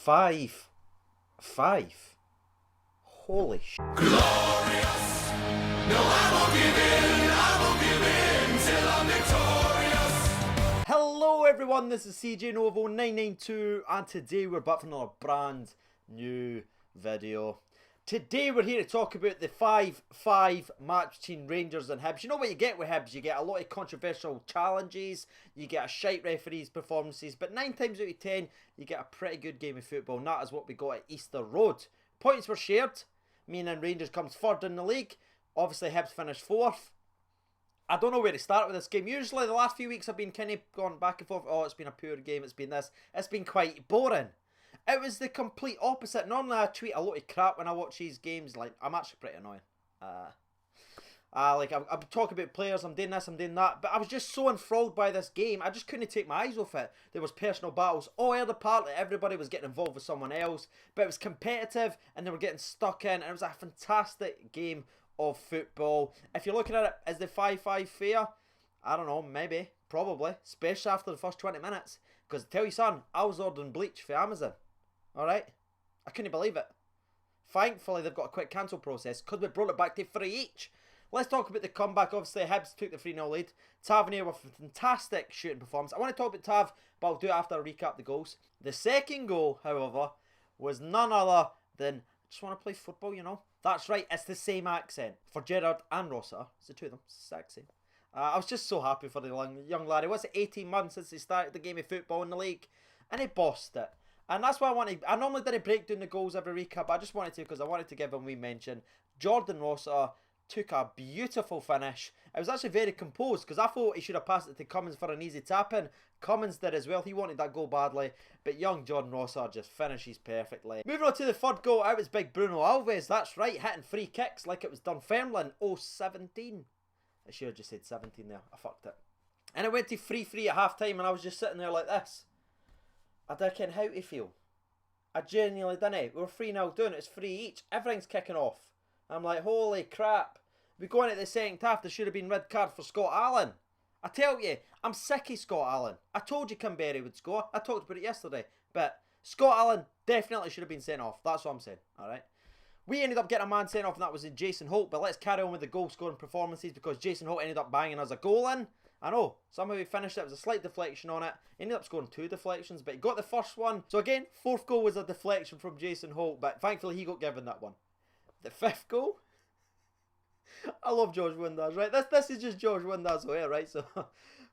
5-5. Holy sh**. Glorious! No, I won't give in till I'm victorious. Hello everyone, this is CJ Novo 992 and today we're back for another brand new video. Today we're here to talk about the 5-5 match between Rangers and Hibs. You know what you get with Hibs? You get a lot of controversial challenges, you get a shite referees' performances, but 9 times out of 10 you get a pretty good game of football, and that is what we got at Easter Road. Points were shared, meaning Rangers comes third in the league. Obviously Hibs finished fourth. I don't know where to start with this game. Usually the last few weeks I've been kind of going back and forth. Oh, it's been a poor game, it's been this. It's been quite boring. It was the complete opposite. Normally I tweet a lot of crap when I watch these games. Like, I'm actually pretty annoying. I'm talking about players, I'm doing this, I'm doing that. But I was just so enthralled by this game, I just couldn't take my eyes off it. There was personal battles all over the park. Everybody was getting involved with someone else. But it was competitive and they were getting stuck in. And it was a fantastic game of football. If you're looking at it as the 5-5 fair, I don't know, maybe, probably. Especially after the first 20 minutes. Because I tell you son, I was ordering bleach for Amazon. Alright? I couldn't believe it. Thankfully, they've got a quick cancel process because we brought it back to 3 each. Let's talk about the comeback. Obviously, Hibs took the 3-0 lead. Tavernier with a fantastic shooting performance. I want to talk about Tav, but I'll do it after I recap the goals. The second goal, however, was none other than, I just want to play football, you know. That's right, it's the same accent for Gerrard and Rossiter. It's the two of them, sexy. I was just so happy for the young lad. It was 18 months since he started the game of football in the league, and he bossed it. And that's why I normally didn't break down the goals every recap, but I just wanted to because I wanted to give him a wee mention. Jordan Rossiter took a beautiful finish. It was actually very composed because I thought he should have passed it to Cummins for an easy tap-in. Cummins did as well. He wanted that goal badly, but young Jordan Rossiter just finishes perfectly. Moving on to the third goal, it was big Bruno Alves. That's right, hitting free kicks like it was Dunfermline. Oh, 17. I should have just said 17 there. I fucked it. And it went to 3-3 at half-time and I was just sitting there like this. I didn't know how to feel. I genuinely didn't. We were 3-0 doing it. It's 3 each. Everything's kicking off. I'm like, holy crap. We go into the second half. There should have been red card for Scott Allen. I tell you, I'm sick of Scott Allen. I told you Kimberry would score. I talked about it yesterday. But Scott Allen definitely should have been sent off. That's what I'm saying. Alright. We ended up getting a man sent off and that was in Jason Holt. But let's carry on with the goal scoring performances because Jason Holt ended up banging us a goal in. I know, somehow he finished it. It was a slight deflection on it. He ended up scoring 2 deflections, but he got the first one. So again, fourth goal was a deflection from Jason Holt, but thankfully he got given that one. The fifth goal? I love George Windass, right? This is just George Windass here, right? So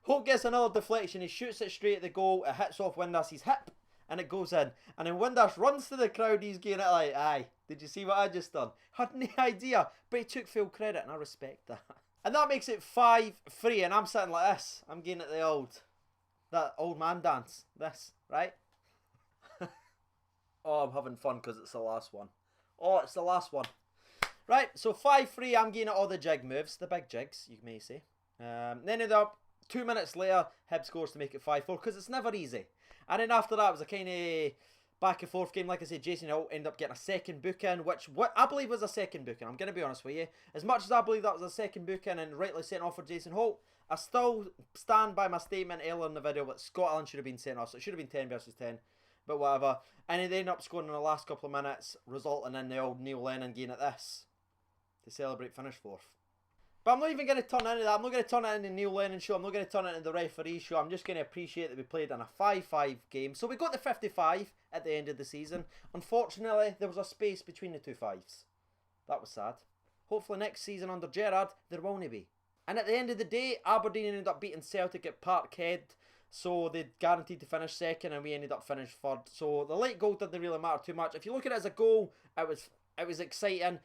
Holt gets another deflection. He shoots it straight at the goal. It hits off Windass's hip, and it goes in. And then Windass runs to the crowd. He's getting it like, aye, did you see what I just done? Had no idea, but he took full credit, and I respect that. And that makes it 5-3, and I'm sitting like this. I'm getting at that old man dance. This, right? Oh, I'm having fun because it's the last one. Oh, it's the last one. Right, so 5-3, I'm getting at all the jig moves. The big jigs, you may say. Then ended up, 2 minutes later, Hibs scores to make it 5-4, because it's never easy. And then after that, it was a kind of back and forth game. Like I said, Jason Holt ended up getting a second booking, which I believe was a second booking. I'm going to be honest with you. As much as I believe that was a second booking and rightly sent off for Jason Holt, I still stand by my statement earlier in the video that Scott Allen should have been sent off. So it should have been 10 versus 10, but whatever. And he ended up scoring in the last couple of minutes, resulting in the old Neil Lennon gain at this to celebrate finish fourth. But I'm not even going to turn into that. I'm not going to turn it into the Neil Lennon show. I'm not going to turn it into the referee show. I'm just going to appreciate that we played in a 5-5 game. So we got the 55 at the end of the season. Unfortunately, there was a space between the two fives. That was sad. Hopefully next season under Gerrard, there won't be. And at the end of the day, Aberdeen ended up beating Celtic at Parkhead. So they guaranteed to finish second and we ended up finishing third. So the late goal didn't really matter too much. If you look at it as a goal, it was exciting.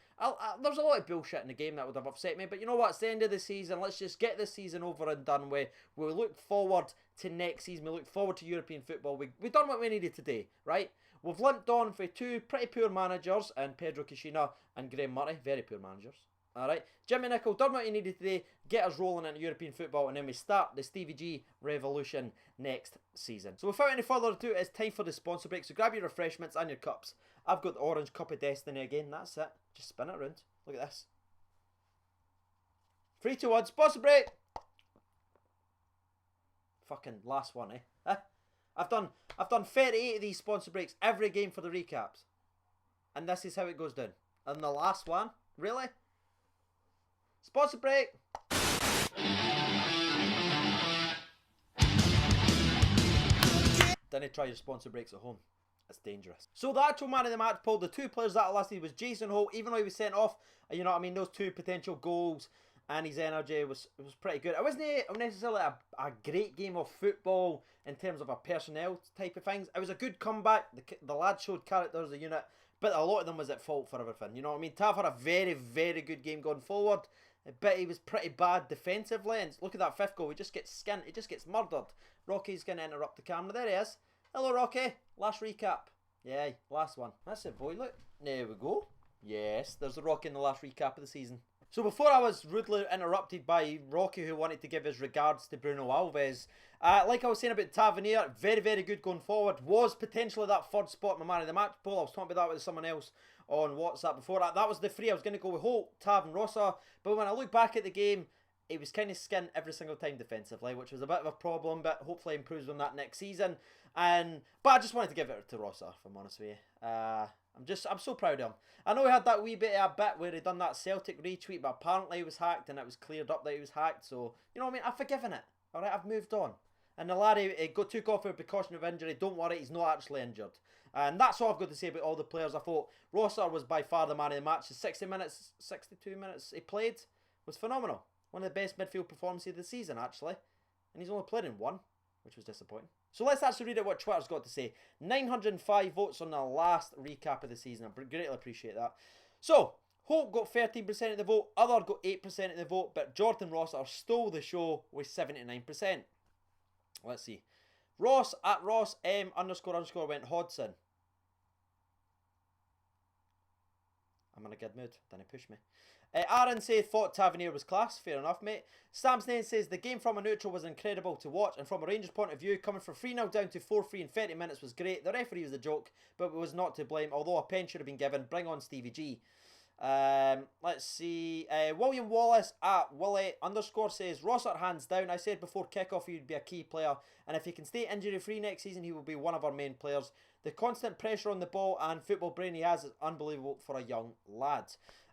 There's a lot of bullshit in the game that would have upset me, but you know what? It's the end of the season. Let's just get this season over and done with. We'll look forward to next season. We look forward to European football. We've done what we needed today, right? We've limped on for 2 pretty poor managers, and Pedro Caixinha and Graham Murray, very poor managers. Alright, Jimmy Nicholl done what he needed today, get us rolling into European football, and then we start the Stevie G revolution next season. So without any further ado, it's time for the sponsor break, so grab your refreshments and your cups. I've got the orange cup of destiny again, that's it. Just spin it around. Look at this. 3, 2, 1, sponsor break! Fucking last one, eh? I've done 38 of these sponsor breaks every game for the recaps. And this is how it goes down. And the last one, really? Sponsor break. Didn't try your sponsor breaks at home. That's dangerous. So the actual man of the match poll, the two players that I listed was Jason Holt. Even though he was sent off, you know what I mean, those two potential goals and his energy was pretty good. It wasn't necessarily a great game of football in terms of a personnel type of things. It was a good comeback. The lads showed character as a unit, but a lot of them was at fault for everything. You know what I mean? Tav had a very, very good game going forward, but he was pretty bad defensively. And look at that fifth goal. He just gets skinned. He just gets murdered. Rocky's going to interrupt the camera. There he is. Hello, Rocky. Last recap. Yeah, last one. That's it, boy. Look. There we go. Yes, there's the Rocky in the last recap of the season. So before I was rudely interrupted by Rocky, who wanted to give his regards to Bruno Alves, like I was saying about Tavernier, very, very good going forward. Was potentially that third spot in my man of the match poll. I was talking about that with someone else on WhatsApp before. That was the three. I was going to go with Holt, Tav and Rossa. But when I look back at the game, it was kind of skinned every single time defensively, which was a bit of a problem, but hopefully improves on that next season. But I just wanted to give it to Rossa, if I'm honest with you. I'm so proud of him. I know he had that wee bit where he done that Celtic retweet, but apparently he was hacked and it was cleared up that he was hacked. So, you know what I mean? I've forgiven it. Alright, I've moved on. And the lad, he took off for precaution of injury. Don't worry, he's not actually injured. And that's all I've got to say about all the players. I thought Rossa was by far the man of the match. The 62 minutes he played was phenomenal. One of the best midfield performances of the season, actually. And he's only played in one, which was disappointing. So let's actually read out what Twitter's got to say. 905 votes on the last recap of the season. I greatly appreciate that. So, Hope got 13% of the vote. Other got 8% of the vote. But Jordan Ross stole the show with 79%. Let's see. Ross at Ross M __ went Hodson. I'm in a good mood. Didn't push me. Aaron says, thought Tavernier was class. Fair enough, mate. Samsnane says, the game from a neutral was incredible to watch. And from a Rangers point of view, coming from 3-0 down to 4-3 in 30 minutes was great. The referee was a joke, but was not to blame. Although a pen should have been given. Bring on Stevie G. Let's see. William Wallace at Willie _ says, Rossart hands down. I said before kickoff he would be a key player. And if he can stay injury free next season, he will be one of our main players. The constant pressure on the ball and football brain he has is unbelievable for a young lad.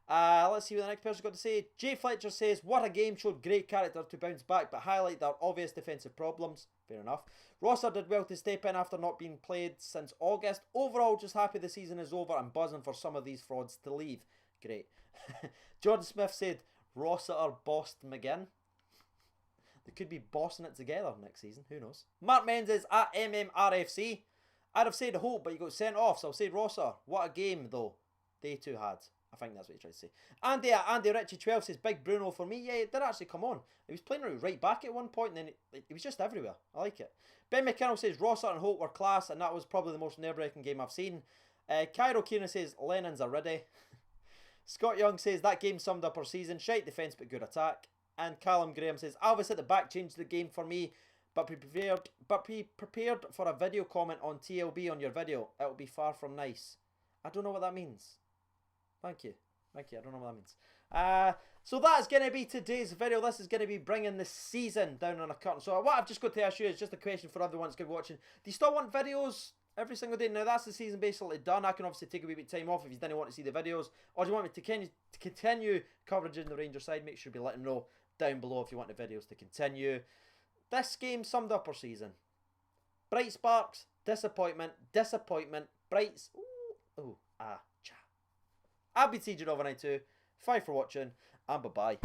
Let's see what the next person's got to say. Jay Fletcher says, what a game, showed great character to bounce back, but highlight their obvious defensive problems. Fair enough. Rosser did well to step in after not being played since August. Overall, just happy the season is over and buzzing for some of these frauds to leave. Great. Jordan Smith said, Rossiter bossed McGinn. They could be bossing it together next season. Who knows? Mark Menzies at MMRFC. I'd have said Hope, but he got sent off, so I'll say Rosser. What a game, though, they two had. I think that's what he tried to say. Andy Ritchie 12 says, big Bruno for me. Yeah, it did actually come on. He was playing right back at one point, and then he was just everywhere. I like it. Ben McKinnell says, Rossart and Holt were class, and that was probably the most nerve-wracking game I've seen. Cairo Kieran says, Lennon's a ready. Scott Young says, that game summed up our season. Shite defence, but good attack. And Callum Graham says, Alves at the back changed the game for me, but be prepared for a video comment on TLB on your video. It'll be far from nice. I don't know what that means. Thank you. I don't know what that means. So that's going to be today's video. This is going to be bringing the season down on a curtain. So what I've just got to ask you is just a question for everyone that's going to be watching. Do you still want videos every single day? Now that's the season basically done. I can obviously take a wee bit of time off if you didn't want to see the videos. Or do you want me to continue coverage in the Rangers side? Make sure you let them know down below if you want the videos to continue. This game summed up our season. Bright sparks, disappointment, brights. I've been TJ Overnight 2. Thanks for watching, and bye-bye.